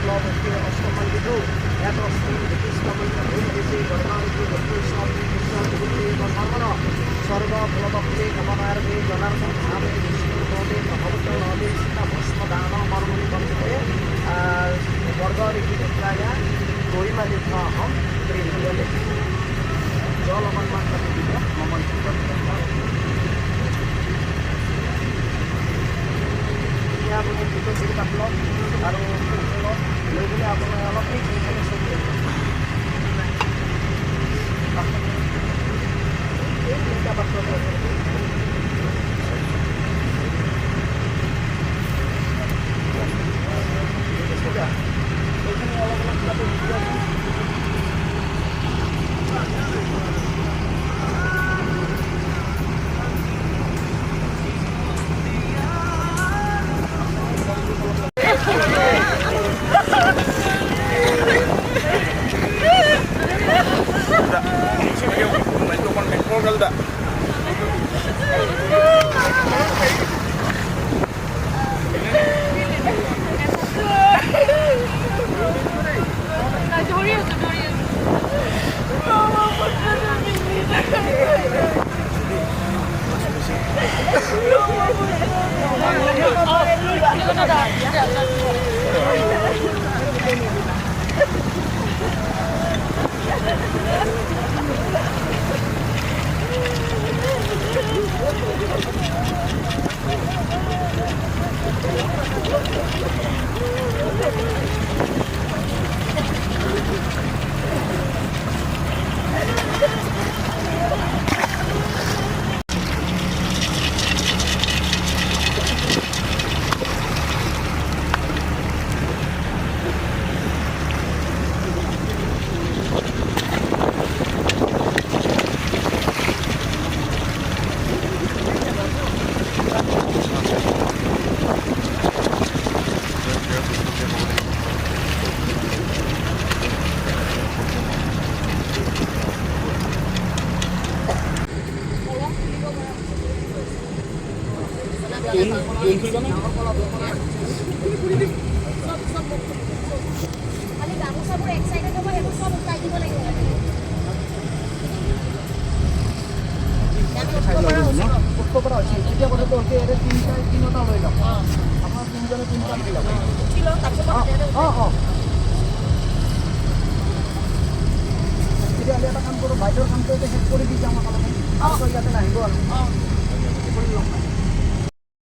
বিপ্লৱকে অষ্টমান্বিত এত ব্ৰিটিছকামন্ত্ৰী গণমান্ত্ৰী সৰ্বন সর্বফলদপ্তে কামনার্থে জনার্দন ভাবে বিষ্ণুপদে ভগবতী সীতা ভস্মদান মর্মণি বন্ধে বর্গরিকিত্রায় গরিমা লিখাহম প্রেরিয়তে জলমন্মাত্রা মমন আপুনি ভিডিঅ' চিডিঅ' আপলোড আৰু লৈ পেলাই আপুনি অলপ এইখিনি চব এই তিনিটা পাত্ৰ এইখিনি অলপ অলপ তাতে বাইদেউৰ কামটো শেষ কৰি দি যাম ইয়াতে নাহিব আৰু